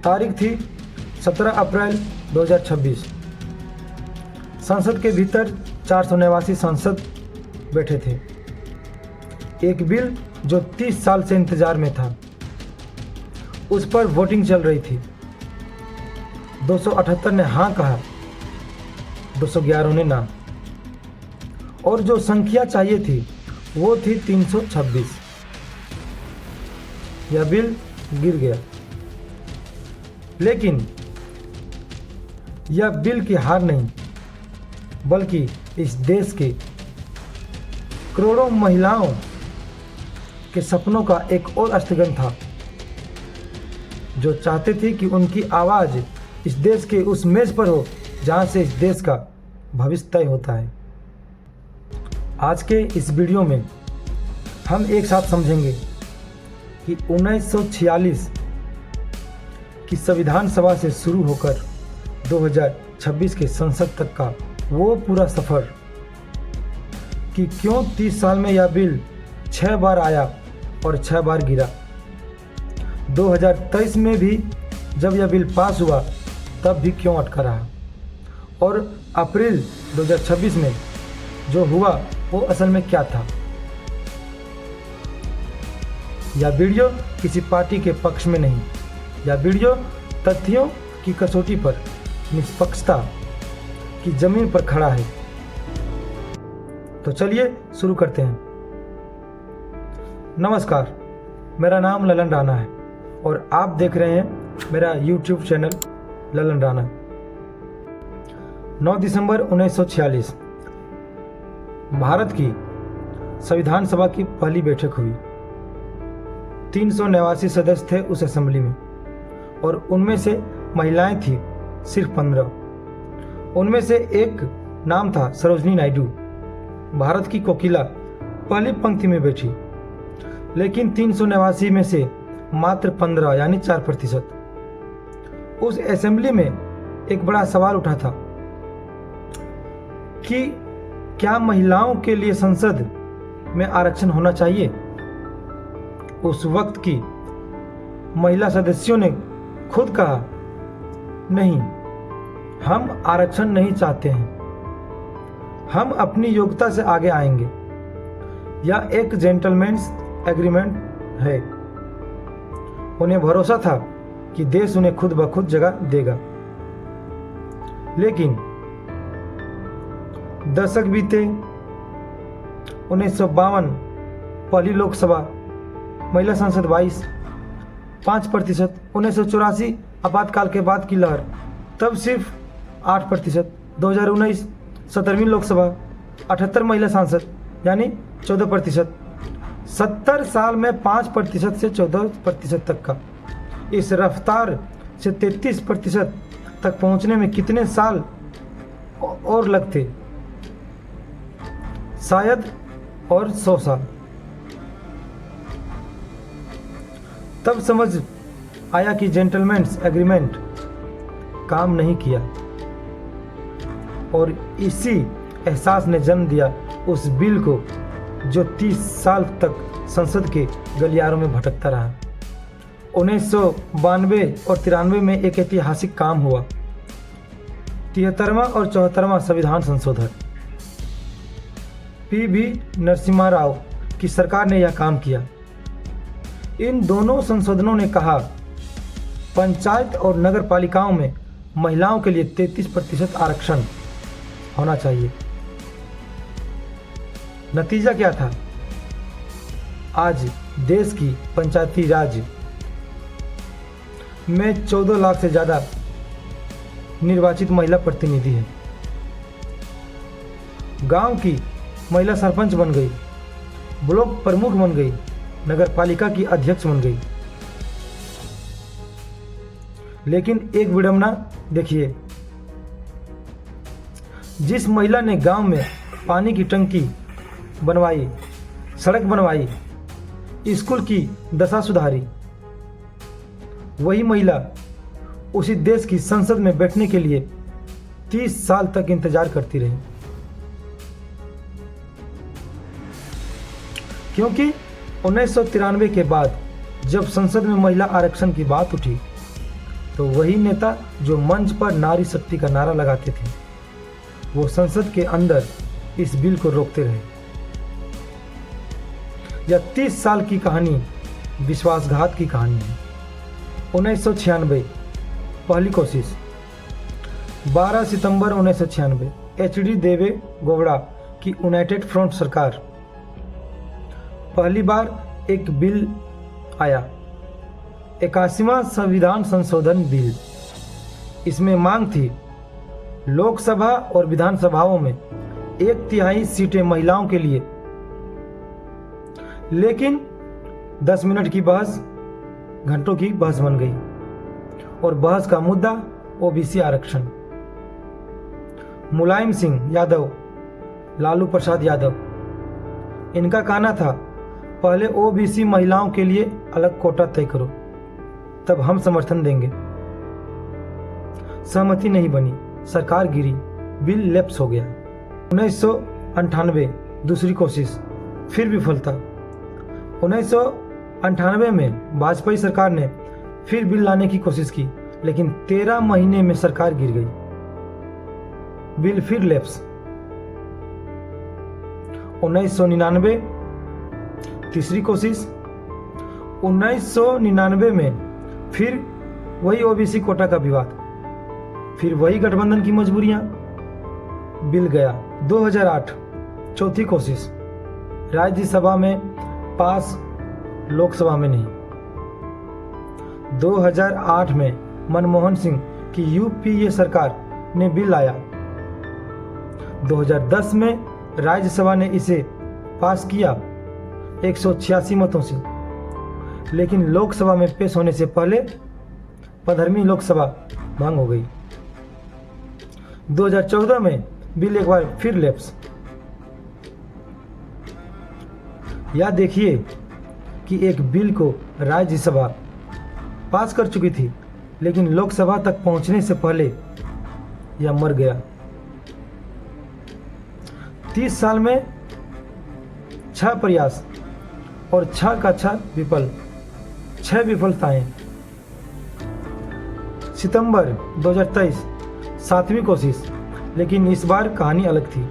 तारीख थी 17 अप्रैल 2026। संसद के भीतर 489 सांसद बैठे थे। एक बिल जो 30 साल से इंतजार में था, उस पर वोटिंग चल रही थी। 278 ने हाँ कहा, 211 ने ना, और जो संख्या चाहिए थी वो थी 326। यह बिल गिर गया। लेकिन यह बिल की हार नहीं, बल्कि इस देश के करोड़ों महिलाओं के सपनों का एक और स्थगन था, जो चाहते थे कि उनकी आवाज़ इस देश के उस मेज पर हो जहां से इस देश का भविष्य तय होता है। आज के इस वीडियो में हम एक साथ समझेंगे कि 1946 की संविधान सभा से शुरू होकर 2026 के संसद तक का वो पूरा सफ़र, कि क्यों 30 साल में यह बिल 6 बार आया और 6 बार गिरा। 2023 में भी जब यह बिल पास हुआ तब भी क्यों अटका रहा, और अप्रैल 2026 में जो हुआ वो असल में क्या था। यह वीडियो किसी पार्टी के पक्ष में नहीं, यह वीडियो तथ्यों की कसौटी पर निष्पक्षता की जमीन पर खड़ा है। तो चलिए शुरू करते हैं। नमस्कार, मेरा नाम ललन राणा है और आप देख रहे हैं मेरा YouTube चैनल ललन राणा। 9 दिसंबर 1946 भारत की संविधान सभा की पहली बैठक हुई। 389 सदस्य थे उस असेंबली में, और उनमें से महिलाएं थी सिर्फ 15। उनमें से एक नाम था सरोजनी नायडू, भारत की कोकिला, पहली पंक्ति में बैठी। लेकिन 389 में से मात्र 15 यानी 4%। उस असेंबली में एक बड़ा सवाल उठा था कि क्या महिलाओं के लिए संसद में आरक्षण होना चाहिए। उस वक्त की महिला सदस्यों ने खुद कहा, नहीं, हम आरक्षण नहीं चाहते हैं, हम अपनी योग्यता से आगे आएंगे। यह एक जेंटलमैन्स एग्रीमेंट है। उन्हें भरोसा था कि देश उन्हें खुद ब खुद जगह देगा। लेकिन दशक बीते। 1952 पहली लोकसभा, महिला सांसद 22, 5%। 1984 आपातकाल के बाद की लहर, तब सिर्फ 8%। 2019 17वीं लोकसभा, 78 महिला सांसद यानी 14%। 70 साल में 5% से 14% तक का। इस रफ्तार से 33% तक पहुंचने में कितने साल और लगते, शायद और 100 साल। तब समझ आया कि जेंटलमैन्स एग्रीमेंट काम नहीं किया, और इसी एहसास ने जन्म दिया उस बिल को जो 30 साल तक संसद के गलियारों में भटकता रहा। 1992 और 93 में एक ऐतिहासिक काम हुआ, 73वां और 74वां संविधान संशोधन। पी.वी. नरसिम्हा राव की सरकार ने यह काम किया। इन दोनों संशोधनों ने कहा, पंचायत और नगर पालिकाओं में महिलाओं के लिए 33% आरक्षण होना चाहिए। नतीजा क्या था? आज देश की पंचायती राज में 14 लाख से ज़्यादा निर्वाचित महिला प्रतिनिधि हैं। गांव की महिला सरपंच बन गई, ब्लॉक प्रमुख बन गई, नगर पालिका की अध्यक्ष बन गई। लेकिन एक विडंबना देखिए, जिस महिला ने गांव में पानी की टंकी बनवाई, सड़क बनवाई, स्कूल की दशा सुधारी, वही महिला उसी देश की संसद में बैठने के लिए 30 साल तक इंतजार करती रही। क्योंकि 1993 के बाद जब संसद में महिला आरक्षण की बात उठी तो वही नेता जो मंच पर नारी शक्ति का नारा लगाते थे वो संसद के अंदर इस बिल को रोकते रहे। यह 30 साल की कहानी विश्वासघात की कहानी है। 1996 पहली कोशिश 12 सितंबर 1996 एच.डी. देवे गौड़ा की यूनाइटेड फ्रंट सरकार पहली बार एक बिल आया 81वां संविधान संशोधन बिल। इसमें मांग थी लोकसभा और विधानसभाओं में 1/3 सीटें महिलाओं के लिए, लेकिन 10 मिनट की बहस घंटों की बहस बन गई और बहस का मुद्दा ओबीसी आरक्षण। मुलायम सिंह यादव, लालू प्रसाद यादव, इनका कहना था पहले ओबीसी महिलाओं के लिए अलग कोटा तय करो, तब हम समर्थन देंगे। सहमति नहीं बनी, सरकार गिरी, बिल लैप्स हो गया। 1998 दूसरी कोशिश, फिर विफलता। 1998 में वाजपेयी सरकार ने फिर बिल लाने की कोशिश की, लेकिन 13 महीने में सरकार गिर गई, बिल फिर लैप्स। 1999 तीसरी कोशिश। 1999 में फिर वही ओबीसी कोटा का विवाद, फिर वही गठबंधन की मजबूरियां, बिल गया। 2008 चौथी कोशिश, राज्यसभा में पास, लोकसभा में नहीं। 2008 में मनमोहन सिंह की यूपीए सरकार ने बिल लाया। 2010 में राज्यसभा ने इसे पास किया 186 मतों से, लेकिन लोकसभा में पेश होने से पहले 15वीं लोकसभा भंग हो गई। 2014 में बिल एक बार फिर लैप्स। या देखिए कि एक बिल को राज्यसभा पास कर चुकी थी, लेकिन लोकसभा तक पहुंचने से पहले यह मर गया। 30 साल में 6 प्रयास और 6 का 6 विफल, 6 विफलताएं। सितंबर 2023 7वीं कोशिश, लेकिन इस बार कहानी अलग थी।